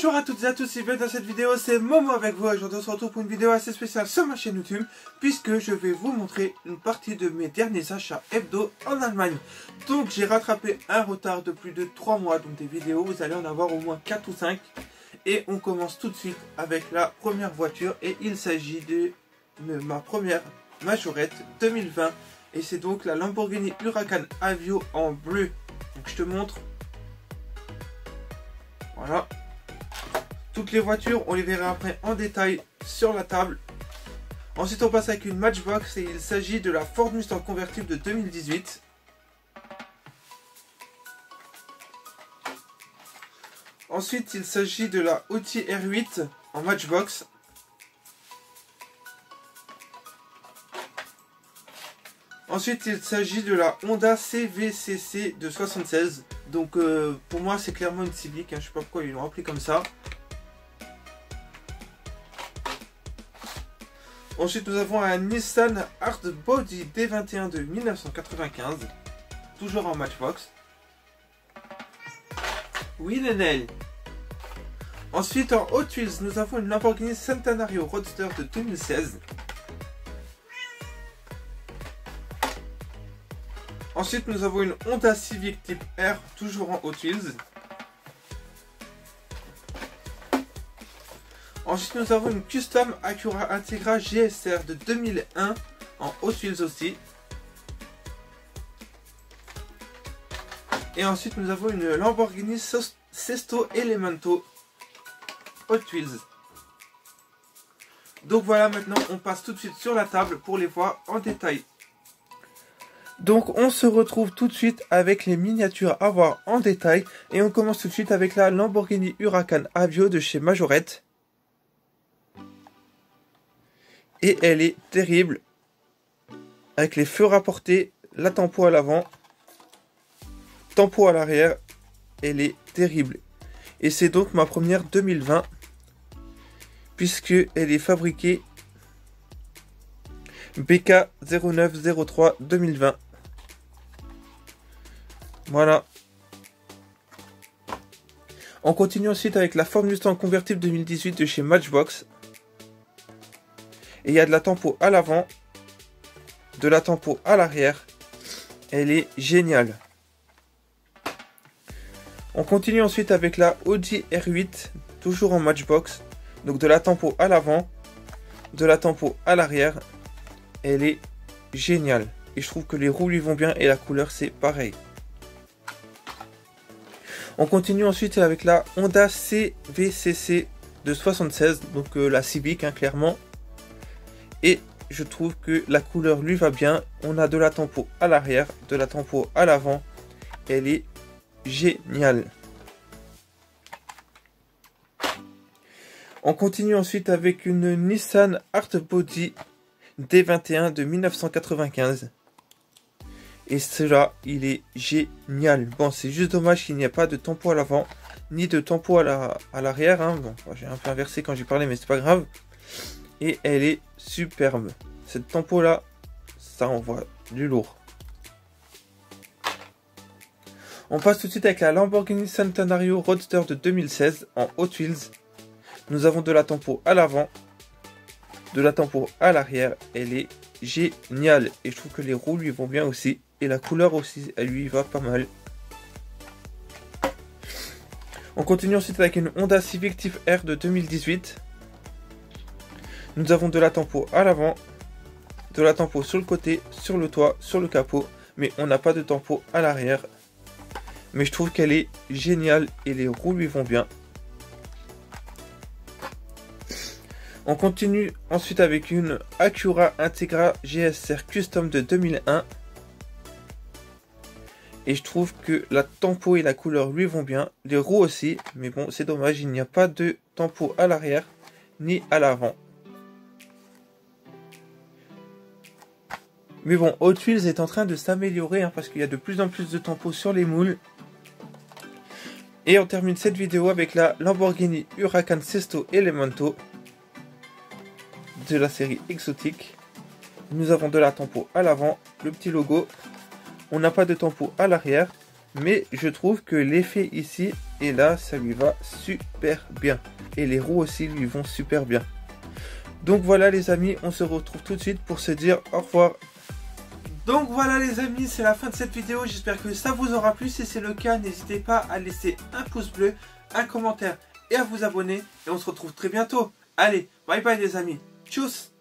Bonjour à toutes et à tous, et bien dans cette vidéo c'est Momo avec vous. Aujourd'hui on se retrouve pour une vidéo assez spéciale sur ma chaîne YouTube, puisque je vais vous montrer une partie de mes derniers achats hebdo en Allemagne. Donc j'ai rattrapé un retard de plus de 3 mois, donc des vidéos vous allez en avoir au moins 4 ou 5. Et on commence tout de suite avec la première voiture, et il s'agit de ma première majorette 2020. Et c'est donc la Lamborghini Huracan Aveo en bleu. Donc je te montre. Voilà. Toutes les voitures, on les verra après en détail sur la table. Ensuite, on passe avec une Matchbox et il s'agit de la Ford Mustang convertible de 2018. Ensuite, il s'agit de la Audi R8 en Matchbox. Ensuite, il s'agit de la Honda CVCC de 76. Donc, pour moi, c'est clairement une Civic. Hein. Je sais pas pourquoi ils l'ont appelé comme ça. Ensuite, nous avons un Nissan Hardbody D21 de 1995. Toujours en Matchbox. Oui, Nenel. Ensuite, en Hot Wheels, nous avons une Lamborghini Centenario Roadster de 2016. Ensuite, nous avons une Honda Civic Type R, toujours en Hot Wheels. Ensuite, nous avons une Custom Acura Integra GSR de 2001 en Hot Wheels aussi. Et ensuite, nous avons une Lamborghini Sesto Elemento Hot Wheels. Donc voilà, maintenant, on passe tout de suite sur la table pour les voir en détail. Donc on se retrouve tout de suite avec les miniatures à voir en détail. Et on commence tout de suite avec la Lamborghini Huracan Aveo de chez Majorette. Et elle est terrible. Avec les feux rapportés, la tempo à l'avant, tempo à l'arrière. Elle est terrible. Et c'est donc ma première 2020. Puisque elle est fabriquée BK 0903 2020. Voilà. On continue ensuite avec la Ford Mustang convertible 2018 de chez Matchbox. Et il y a de la tempo à l'avant, de la tempo à l'arrière. Elle est géniale. On continue ensuite avec la Audi R8, toujours en Matchbox. Donc de la tempo à l'avant, de la tempo à l'arrière. Elle est géniale. Et je trouve que les roues lui vont bien et la couleur c'est pareil. On continue ensuite avec la Honda CVCC de 76. Donc la Civic hein, clairement. Et je trouve que la couleur lui va bien. On a de la tempo à l'arrière, de la tempo à l'avant. Elle est géniale. On continue ensuite avec une Nissan Hardbody D21 de 1995. Et cela, il est génial. Bon, c'est juste dommage qu'il n'y a pas de tempo à l'avant, ni de tempo à l'arrière. Hein. Bon, j'ai un peu inversé quand j'ai parlé, mais c'est pas grave. Et elle est superbe. Cette tempo là, ça envoie du lourd. On passe tout de suite avec la Lamborghini Centenario Roadster de 2016 en Hot Wheels. Nous avons de la tempo à l'avant, de la tempo à l'arrière. Elle est géniale. Et je trouve que les roues lui vont bien aussi. Et la couleur aussi, elle lui va pas mal. On continue ensuite avec une Honda Civic Type R de 2018. Nous avons de la tempo à l'avant, de la tempo sur le côté, sur le toit, sur le capot. Mais on n'a pas de tempo à l'arrière. Mais je trouve qu'elle est géniale et les roues lui vont bien. On continue ensuite avec une Acura Integra GSR Custom de 2001. Et je trouve que la tempo et la couleur lui vont bien. Les roues aussi. Mais bon, c'est dommage, il n'y a pas de tempo à l'arrière ni à l'avant. Mais bon, Hot Wheels est en train de s'améliorer hein, parce qu'il y a de plus en plus de tempo sur les moules. Et on termine cette vidéo avec la Lamborghini Huracan Sesto Elemento de la série exotique. Nous avons de la tempo à l'avant, le petit logo. On n'a pas de tempo à l'arrière. Mais je trouve que l'effet ici et là, ça lui va super bien. Et les roues aussi lui vont super bien. Donc voilà les amis, on se retrouve tout de suite pour se dire au revoir. Donc voilà les amis, c'est la fin de cette vidéo. J'espère que ça vous aura plu. Si c'est le cas, n'hésitez pas à laisser un pouce bleu, un commentaire et à vous abonner. Et on se retrouve très bientôt. Allez, bye bye les amis. Tchuss.